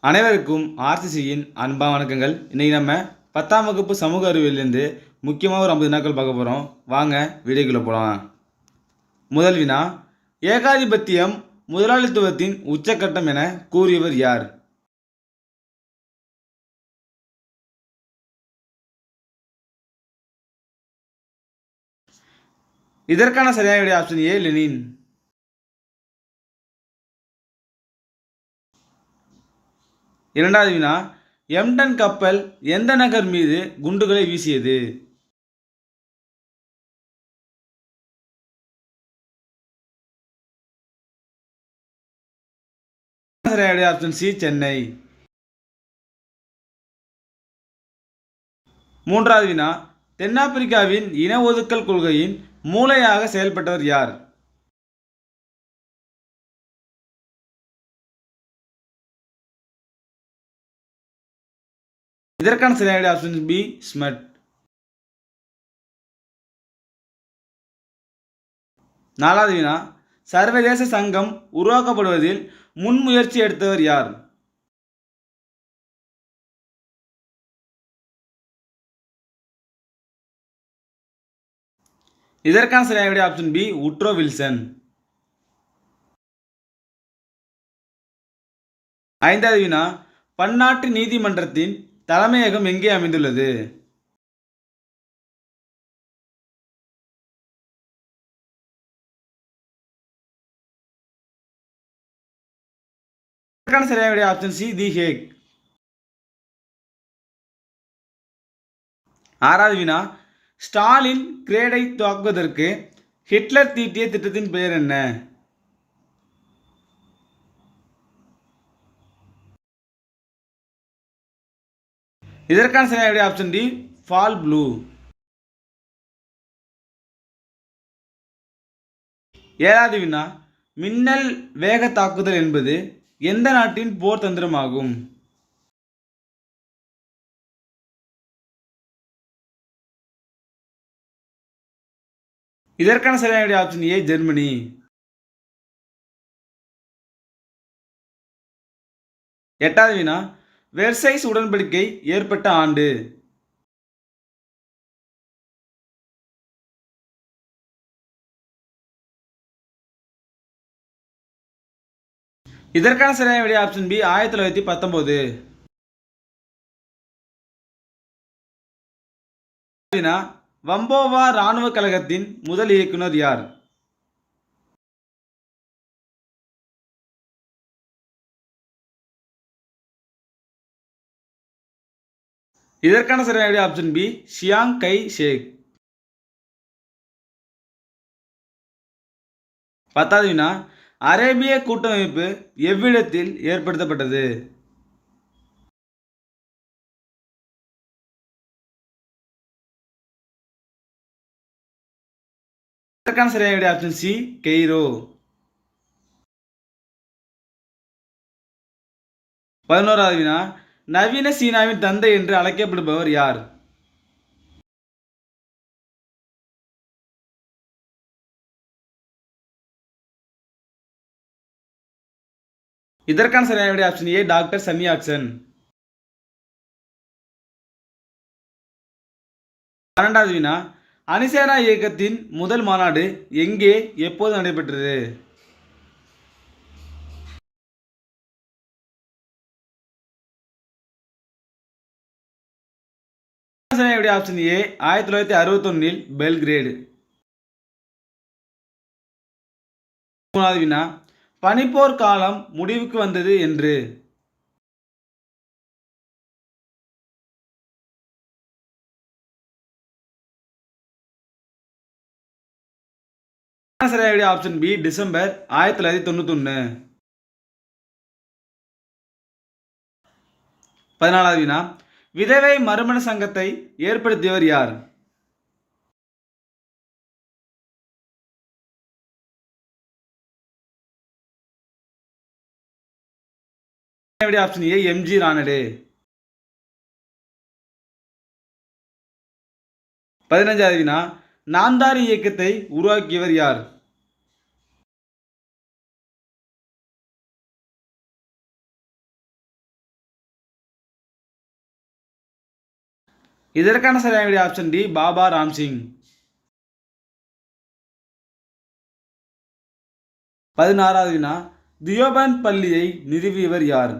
அனைவருக்கும் ஆர்சிசியின் அன்பான வணக்கங்கள். இன்றைக்கி நம்ம 10ஆம் வகுப்பு சமூக அறிவியலிருந்து முக்கியமாக ஒரு 50 வினாக்கள் பார்க்க போகிறோம். வாங்க வீடியோக்குள்ளே போகலாம். முதல் வினா, ஏகாதிபத்தியம் முதலாளித்துவத்தின் உச்சக்கட்டம் என கூறியவர் யார்? இதற்கான சரியான விடை ஆப்ஷன் ஏ, லெனின். இரண்டாவது வினா, எம்டன் கப்பல் எந்த நகர் மீது குண்டுகளை வீசியது? Option C, Chennai. மூன்றாவது வினா, தென்னாப்பிரிக்காவின் இன ஒதுக்கல் கொள்கையின் மூளையாக செயல்பட்டவர் யார்? இதற்கான சரியான ஆப்ஷன் பி, ஸ்மட். நாலாவது வினா, சர்வதேச சங்கம் உருவாக்கப்படுவதில் முன்முயற்சி எடுத்தவர் யார்? இதற்கான சரியான ஆப்ஷன் பி, உட்ரோ வில்சன். ஐந்தாவது வினா, பன்னாட்டு நீதிமன்றத்தின் தலைமையகம் எங்கே அமைந்துள்ளது? இதற்கான சரியான ஆப்ஷன் சி, தி ஹேக். ஆறாவது வினா, ஸ்டாலின் கிரேடை தாக்குவதற்கு ஹிட்லர் தீட்டிய திட்டத்தின் பெயர் என்ன? இதற்கான சரியான ஆப்ஷன் டி, ஃபால் ப்ளூ. ஏழாவது வினா, மின்னல் வேக தாக்குதல் என்பது எந்த நாட்டின் போர் தந்திரமாகும்? இதற்கான சரியான ஆப்ஷன் ஏ, ஜெர்மனி. எட்டாவது வினா, வெர்சைஸ் உடன்படிக்கை ஏற்பட்ட ஆண்டு? இதற்கான சரியான விடை ஆப்ஷன் பி, 1919. வம்போவா இராணுவ கழகத்தின் முதல் இயக்குனர் யார்? இதற்கான சரியான விடை ஆப்ஷன் பி, சியாங் கை ஷேக். 10வது வினா, அரேபிய கூட்டமைப்பு எவ்விடத்தில் ஏற்படுத்தப்பட்டது? இதற்கான சரியான விடை ஆப்ஷன் சி, கெய்ரோ. 11வது வினா, நவீன சீனாவின் தந்தை என்று அழைக்கப்படுபவர் யார்? இதற்கான சரியான விடை ஆப்ஷன் ஏ, டாக்டர் சன்யாட்சன். 12வது வினா, அணிசேரா இயக்கத்தின் முதல் மாநாடு எங்கே எப்போது நடைபெற்றது? Option A, 1961 Belgrade. 3வது வினா, பனிப்போர் காலம் முடிவுக்கு வந்தது என்று? Option B, December 1991. 14வது வினா, விதவை மறுமண சங்கத்தை ஏற்படுத்தியவர் யார்? Option A, எம்.ஜி. ரானடே. 15வது வினா, நாம்தாரி இயக்கத்தை உருவாக்கியவர் யார்? இதற்கான சரியான விடை ஆப்ஷன் டி பாபா ராம்சிங். 16வது வினா தியோபந்த் பள்ளியை நிறுவியவர் யார்?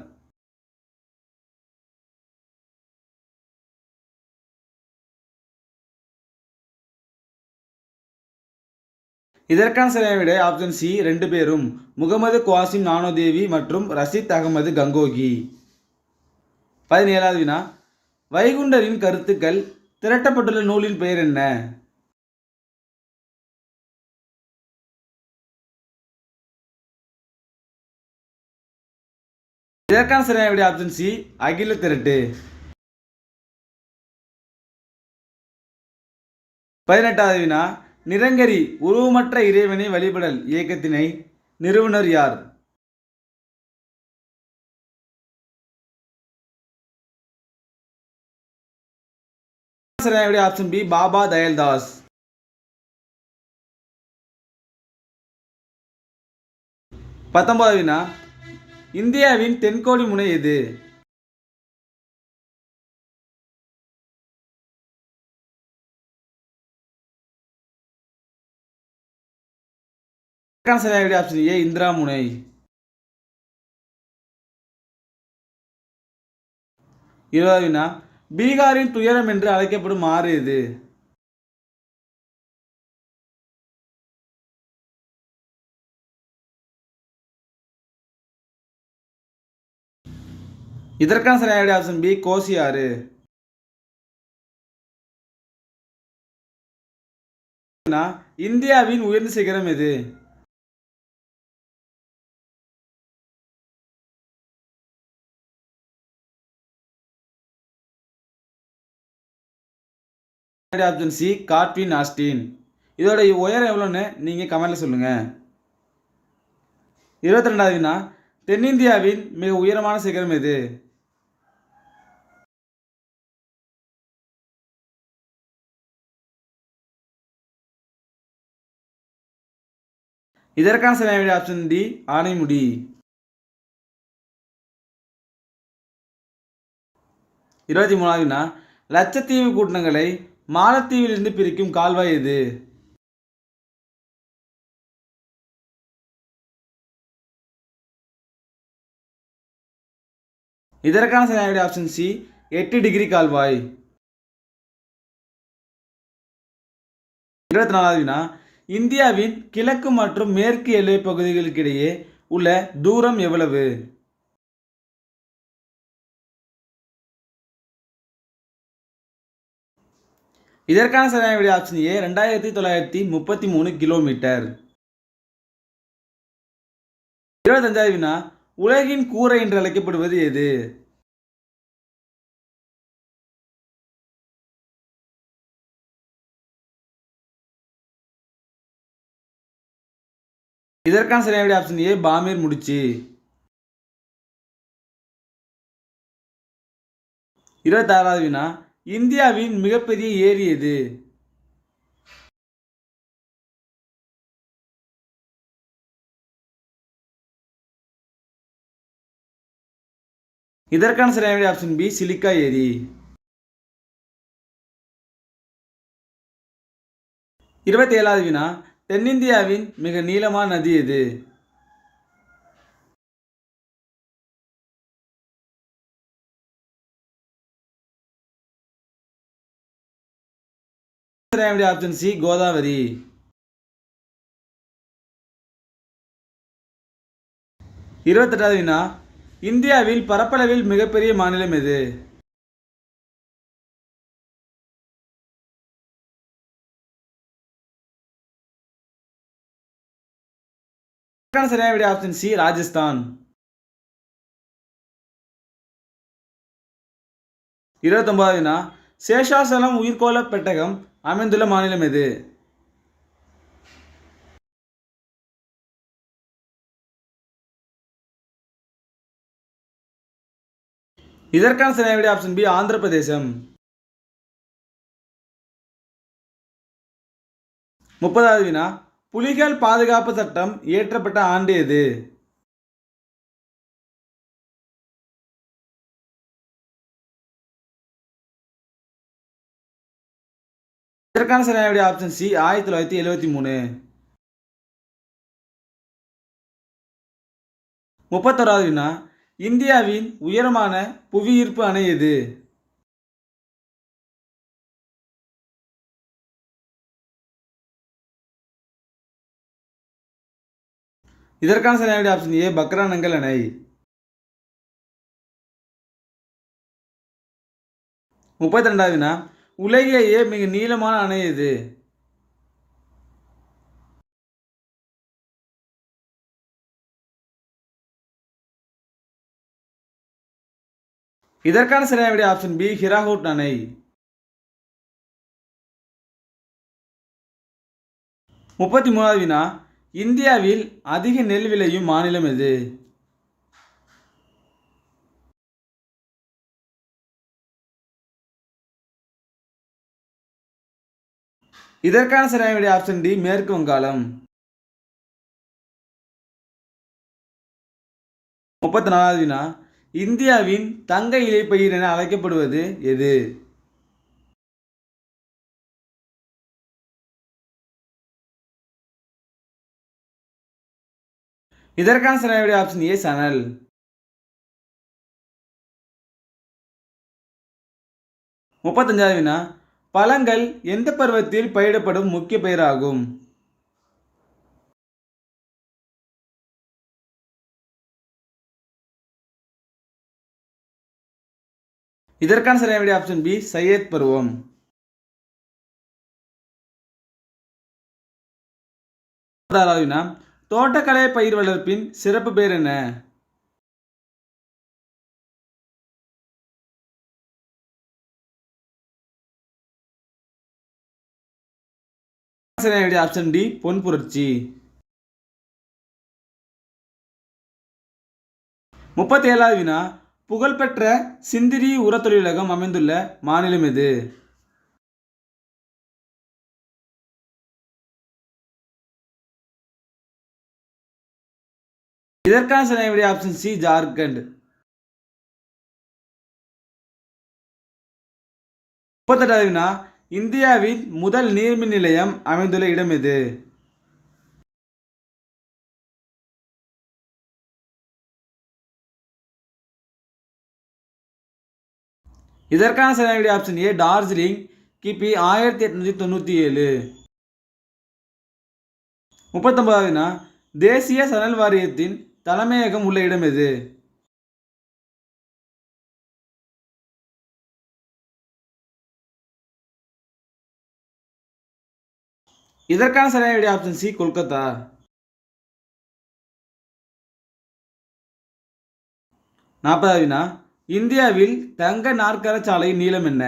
இதற்கான சரியான விடை ஆப்ஷன் சி 2 பேரும் முகமது குவாசிம் நானோதேவி மற்றும் ரஷீத் அகமது கங்கோகி. 17வது வினா வைகுண்டரின் கருத்துக்கள் திரட்டப்பட்டுள்ள நூலின் பெயர் என்ன? இதற்கான சரியான விடை ஆப்ஷன் சி அகில திரட்டு. 18வது வினா நிரங்கரி உருவமற்ற இறைவனை வழிபடல் இயக்கத்தினை நிறுவனர் யார்? சரியான விடை ஆப்ஷன் பி பாபா தயல்தாஸ். 19வது வினா இந்தியாவின் தென்கோடி முனை எது? சரியான விடை ஆப்ஷன் ஏ இந்திரா முனை. 20வது வினா பீகாரின் துயரம் என்று அழைக்கப்படும் ஆறு எது? இதற்கான சரியான விடை ஆப்ஷன் பி கோசி ஆறு. இந்தியாவின் உயர்ந்த சிகரம் எது? Option C Godwin Austin. இதோட உயரம் எவ்வளோன்னு நீங்கள் கமெண்ட்ல சொல்லுங்க. 22வது வினா தென்னிந்தியாவின் மிக உயரமான சிகரம் எது? இதற்கான சரியான விடை ஆப்ஷன் டி ஆனைமுடி. 23வது வினா லட்சத்தீவு கூட்டங்களை மாலத்தீவிலிருந்து பிரிக்கும் கால்வாய் எது? இதற்கான சரியான விடை ஆப்ஷன் சி 8 டிகிரி கால்வாய். 24வது வினா இந்தியாவின் கிழக்கு மற்றும் மேற்கு எல்லை பகுதிகளுக்கிடையே உள்ள தூரம் எவ்வளவு? இதற்கான சரியான விடை ஆப்ஷன் ஏ 2933 கிலோமீட்டர். 25வது வினா உலகின் கூரை என்று அழைக்கப்படுவது எது? இதற்கான சரியான விடை ஆப்ஷன் ஏ பாமீர் முடிச்சு. 26வது வினா இந்தியாவின் மிகப்பெரிய ஏரி எது? இதற்கான சரியான விடை ஆப்ஷன் பி சிலிக்கா ஏரி. 27வது வினா தென்னிந்தியாவின் மிக நீளமான நதி எது? Option C Godavari. 28வது வினா இந்தியாவில் பரப்பளவில் மிகப்பெரிய மாநிலம் எது? சரியான விடை ஆப்ஷன் சி ராஜஸ்தான். 29வது வினா சேஷாசலம் உயிர்கோள பெட்டகம் அமைந்துள்ள மாநிலம் எது? இதற்கான சரியான விடை ஆப்ஷன் பி ஆந்திர பிரதேசம். 30வது வினா புலிகள் பாதுகாப்பு சட்டம் இயற்றப்பட்ட ஆண்டு எது? இதற்கான சரியான ஆப்ஷன் சி 1973. 31வது வினா இந்தியாவின் உயரமான புவியீர்ப்பு அணை எது? இதற்கான சரியான ஆப்ஷன் ஏ பக்ரானங்கல் அணை. 32வது வினா உலகிலேயே மிக நீளமான அணை எது? இதற்கான சரியான ஆப்ஷன் பி ஹிராகுட் அணை. 33வது வினா இந்தியாவில் அதிக நெல் விளையும் மாநிலம் எது? இதற்கான சரியான ஆப்ஷன் டி மேற்கு வங்காளம். 34வது வினா இந்தியாவின் தங்க இலைப்பயிர் என அழைக்கப்படுவது எது? இதற்கான சரியான ஆப்ஷன் ஏ சணல். 35வது வினா பழங்கள் எந்த பருவத்தில் பயிரிடப்படும் முக்கிய பயிராகும்? இதற்கான சரியான ஆப்ஷன் பி சையத் பருவம். 36வது வினா தோட்டக்கலை பயிர் வளர்ப்பின் சிறப்பு பெயர் என்ன? சரியான ஆப்ஷன் டி பொன் புரட்சி. 37வது வினா புகழ்பெற்ற சிந்திரி உர தொழிலகம் அமைந்துள்ள மாநிலம் எது? இதற்கான சரியான ஆப்ஷன் சி ஜார்க்கண்ட். 38வது வினா இந்தியாவின் முதல் நீர்மின் நிலையம் அமைந்துள்ள இடம் எது? இதற்கான சரியான ஆப்ஷன் ஏ டார்ஜிலிங் கிபி 1897. 39வது வினா தேசிய சணல் வாரியத்தின் தலைமையகம் உள்ள இடம் எது? இதற்கான சரியான ஆப்ஷன் சி கொல்கத்தா. 40வது வினா இந்தியாவில் தங்க நாற்கர சாலையின் நீளம் என்ன?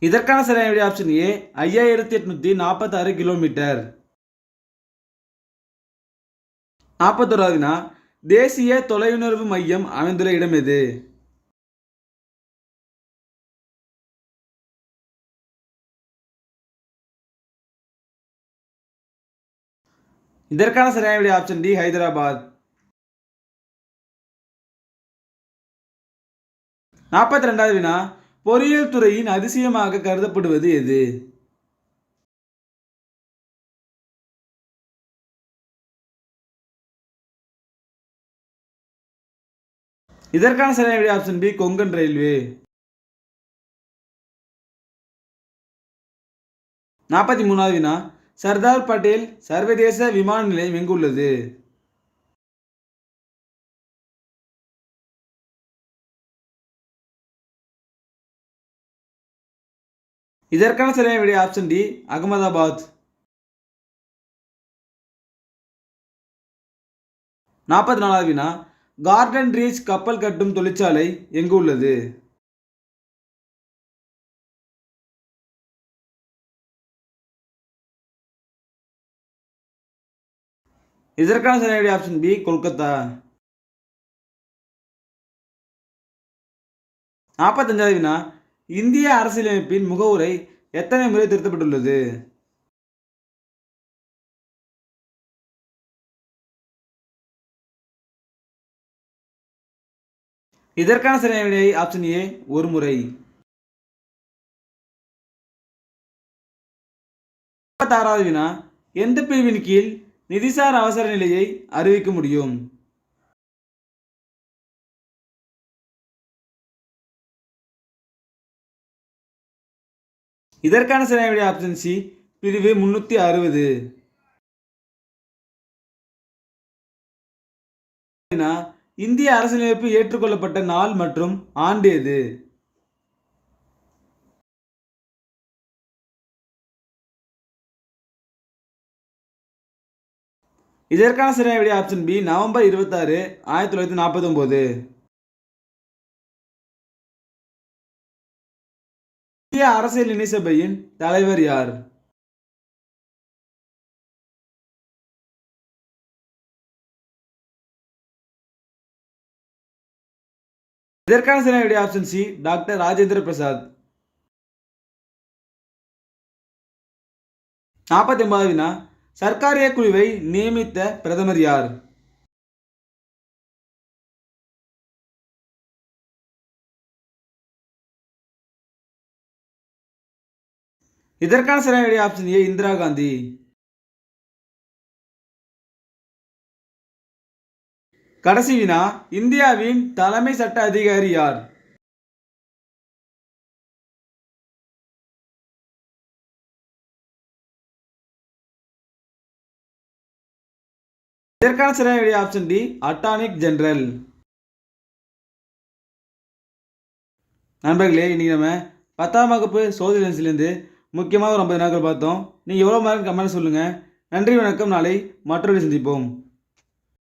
இதற்கான சரியான ஆப்ஷன் ஏ 5846 கிலோமீட்டர். 41வது வினா தேசிய தொலையுணர்வு மையம் அமைந்துள்ள இடம் எது? இதற்கான சரியான ஆப்ஷன் டி ஹைதராபாத். 42வது வினா பொறியியல் துறையின் அதிசயமாக கருதப்படுவது எது? இதற்கான சரியான ஆப்ஷன் பி கொங்கன் ரயில்வே. 43வது வினா சர்தார் பட்டேல் சர்வதேச விமான நிலையம் எங்குள்ளது? இதற்கான சரியான ஆப்ஷன் டி அகமதாபாத். 44வது வினா கார்டன் ரீச் கப்பல் கட்டும் தொழிற்சாலை எங்கு உள்ளது? இதற்கான சரியான ஆப்ஷன் பி கொல்கத்தா. 45வது வினா இந்திய அரசியலமைப்பின் முகவுரை எத்தனை முறை திருத்தப்பட்டுள்ளது? இதற்கான சரியான விடை ஆப்ஷன் ஏ ஒரு முறை. 36வது வினா எந்த பிரிவின் கீழ் நிதிசார் அவசர நிலையை அறிவிக்க முடியும்? இதற்கான சரியான விடை ஆப்ஷன் சி பிரிவு 360. இந்திய அரசியலமைப்பு ஏற்றுக்கொள்ளப்பட்ட நாள் மற்றும் ஆண்டு எது? இதற்கான சரியான விடை ஆப்ஷன் பி நவம்பர் 26, 1949. இந்திய அரசியல் இணை சபையின் தலைவர் யார்? இதற்கான சரியான விடை option C doctor Rajendra Prasad. 49வது வினா சர்க்காரிய குழுவை நியமித்த பிரதமர் யார்? இதற்கான சரியான விடை ஆப்ஷன் ஏ இந்திரா காந்தி. கடைசி வினா இந்தியாவின் தலைமை சட்ட அதிகாரி யார்? இதற்கான சரியான விடை ஆப்ஷன் டி அட்டார்னி ஜெனரல். நண்பர்களே, இன்னைக்கு நம்ம 10ஆம் வகுப்பு சோசியல் சயின்ஸ்லேருந்து முக்கியமாக ஒரு 50 வினாக்கள் பார்த்தோம். நீங்கள் எவ்வளோ மார்க் கமெண்ட் சொல்லுங்கள். நன்றி, வணக்கம். நாளை மற்றொரு சந்திப்போம்.